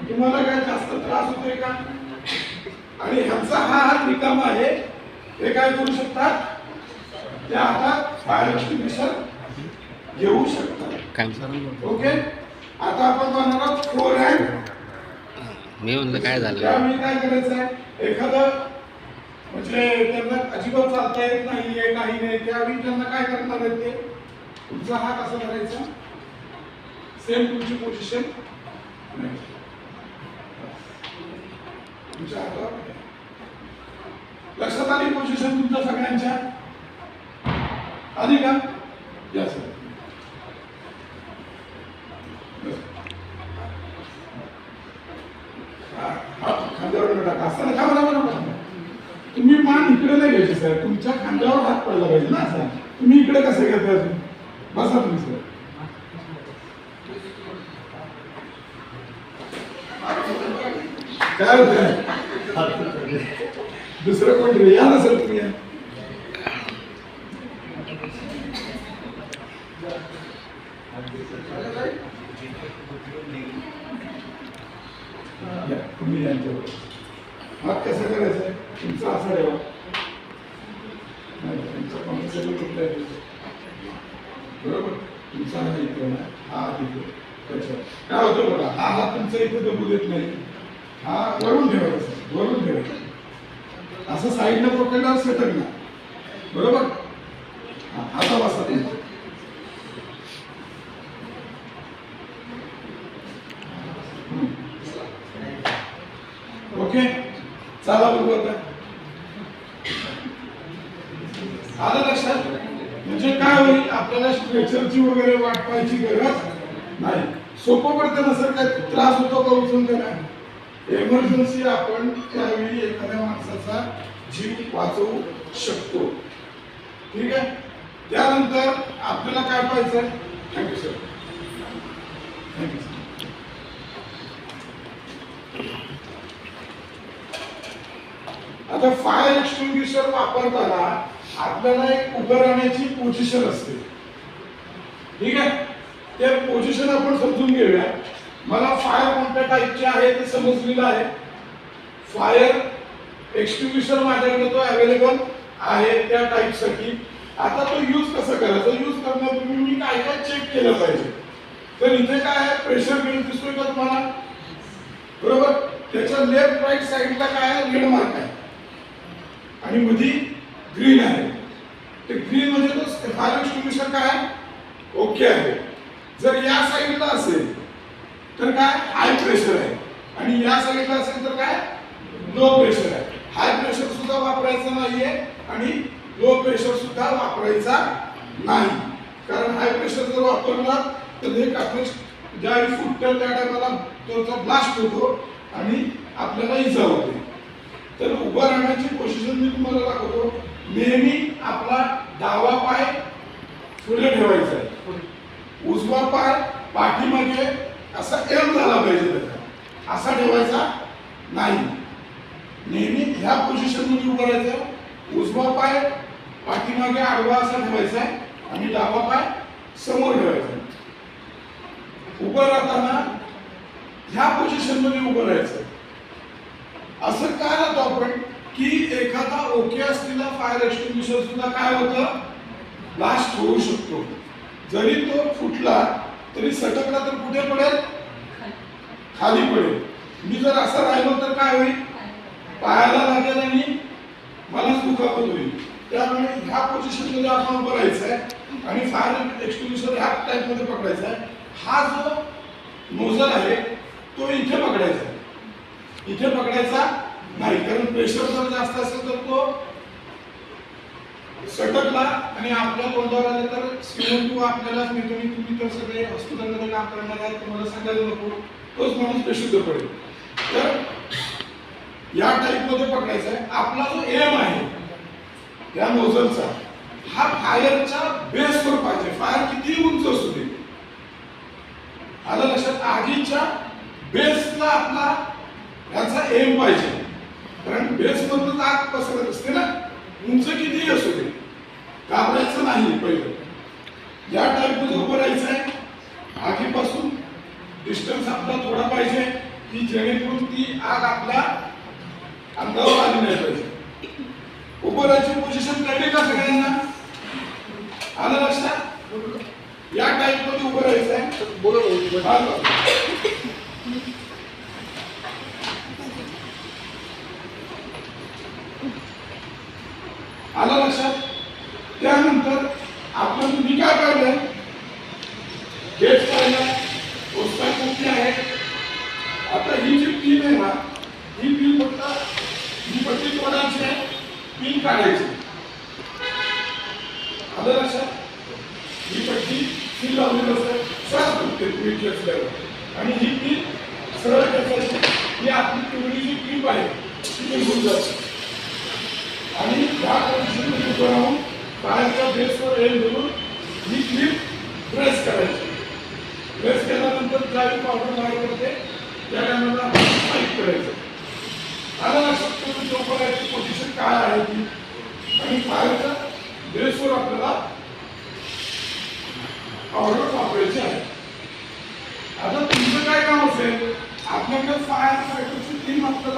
तुम्हाला काय जास्त त्रास होतोय का? आणि ह्यांचा हा हात रिकामा आहे, हे काय करू शकतात, त्या हातात फायर एक्सटिंग्विशर घेऊ शकतात. ओके, आता आपण बनवणार आहोत फोर हँड. मी म्हणलं काय झालं, त्यावेळी काय करायचं आहे, एखादं म्हणजे त्यांना अजिबात चालता येत नाहीये, काही नाही, त्यावेळी त्यांना काय करणार आहे, ते तुमचा हात असा धरायचा, सेम तुमची पोझिशन तुमच्या हातावर. लक्षात आली पोझिशन तुमच्या सगळ्यांच्या? आली का? या सर, खांद्यावर टाका, असताना का मला तुम्ही मान इकडे नाही घ्यायची सर, तुमच्या खांद्यावर हात पडला पाहिजे ना. असं तुम्ही इकडे कसं घेता, बसा तुम्ही सर. काय होत दुसरं कोण रे, या ना सर तुम्ही. तुम्ही यांच्यावर हात कसा करायचा आहे, तुमचा असा ठेवा, बरोबर. तुमचा हा इथे ना, हा इथे, काय होतं बघा, हा हात तुमचा इथे दबू देत नाही, हा वरून ठेवायचा, वरून ठेवायचा, असं साईडला पकडल्यावर सटक ना, बरोबर. आता बसा तुमचा. ओके, चला बघू आता. आलं लक्षात? म्हणजे काय होईल, आपल्याला स्ट्रेचरची वगैरे वाट पाहायची गरज नाही. सोपं पडतं ना सर, काय त्रास होतो का उचलून देणार? एमर्जन्सी आपण त्यावेळी एखाद्या माणसाचा जीव वाचवू शकतो. ठीक आहे, त्यानंतर आपल्याला काय पाहायचं? Thank you sir, thank you sir. आता फायर एक्सटिंग्विशर वापरताना आपल्याला एक उभं राहण्याची पोझिशन असते. ठीक आहे, ते पोझिशन आपण समजून घेऊया. मला फायर कोणत्या टाईपचे आहे ते समजलेलं आहे. फायर एक्सटिंग्विशर माझ्याकडे तो अवेलेबल आहे त्या टाईपसाठी. आता तो यूज कसं करायचा, यूज करण्यापूर्वी मी काय काय चेक केलं पाहिजे. तर इथे काय आहे, प्रेशर गेज दिसतोय का तुम्हाला? बरोबर. त्याच्या लेफ्ट राईट साईडला काय आहे, रेड मार्क आहे आणि मध्ये ग्रीन आहे. ते ग्रीन म्हणजे तो फायर एक्सटिंग्विशर काय आहे, ओके आहे. जर या साईडला असेल तर काय, हाय प्रेशर आहे, आणि या साईडला असेल तर काय, लो प्रेशर आहे. हाय प्रेशर सुद्धा वापरायचं नाहीये आणि लो प्रेशर सुद्धा वापरायचा नाही. कारण हाय प्रेशर जर वापरला तर हे कापूस ज्यावेळी फुटतं त्या टायमाला त्याचा ब्लास्ट होतो आणि आपल्याला इजा होते. तर उभं राहण्याची पोझिशन मी तुम्हाला दाखवतो. नेहमी आपला डावा पाय पुढे ठेवायचा आहे, उजवा पाय पाठीमागे असा एम झाला पाहिजे, त्याचा असा ठेवायचा नाही. नेहमी ह्या पोझिशन मध्ये उभं राहायचं. उजवा पाय पाठीमागे आडवा असा ठेवायचा आहे आणि डावा पाय समोर ठेवायचा. उभं राहताना ह्या पोझिशन मध्ये उभं राहायचं. असं काय राहतो आपण की एखादा ओके असलेला फायर एक्सटिंग्विशर सुद्धा काय होतं, ब्लास्ट होऊ शकतो. जरी तो फुटला तरी सटकला तर कुठे पडेल, खाली पडेल. मी जर असं राहिलो तर काय होईल, पायाला लागेल आणि मलाच दुखापत होईल. त्यामुळे ह्या पोझिशन मध्ये आपण उभं राहायचं आहे आणि फायर एक्सटिंग्विशर ह्या टाइप मध्ये पकडायचा आहे. हा जो नोझल आहे तो इथे पकडायचा आहे, इथे पकडायचा नाही. कारण प्रेशर जर जास्त असेल तर तो सटकला आणि आपल्या तोंडावर आले तर CO2 आपल्यालाच मिळतो. आणि तुम्ही तर सगळे हॉस्पिटलमध्ये काम करणार आहे, तुम्हाला सांगायला नको, तोच माणूस बेशुद्ध पडेल. तर या टाईप मध्ये पकडायचा आहे. आपला जो एम आहे त्या नोझलचा, हा फायरच्या बेसवर पाहिजे. फायर किती उंच असू दे, आलं लक्षात? आगीच्या बेसला आपला याचा एम पाहिजे. कारण बेस मधून आग पसरत असते ना, उंच कितीही असू दे, घाबरायचं नाही. पहिलं या टाईप मध्ये उभं राहायचं आहे. आगीपासून डिस्टन्स आपला थोडा पाहिजे. की जेणेकरून ती आग आपल्या अंगावर आली नाही पाहिजे. उभं राहायची पोझिशन कळली का सगळ्यांना? आलं लक्षात? या टाईप मध्ये उभं राहायचं आहे. बोला. आलं लक्षात? त्यानंतर आपण मी काय पाहिलंय, बेस पाहिलं, पोस्टाय कुठली आहे. आता ही जी पिन आहे ना, ही पिन फक्त ही पट्टी तोडायची आहे, पिन काढायची. आलं लक्षात? ही पट्टी पिन लावलेली असते, सरळ तुटते तुम्ही खेचल्यावर. आणि ही पिन सरळ खेचायची. ही आपली पिवळी जी पिन आहे ती निघून जाते. आणि या पोझिशनमध्ये उभं राहून पायाच्या बेसवर एल धरून ही क्लिप प्रेस करायची. प्रेस केल्यानंतर ज्यावेळी पावडर बाहेर पडते त्या टायमाला पाईप करायचं. आलं लक्षात? तुम्ही चौकडाची पोझिशन काय आहे ती. आणि पायाच्या बेसवर आपल्याला पावडर वापरायची आहे. आता तुमचं काय काम असेल, आपल्याकडे फायर फायटरची टीम आपल्याला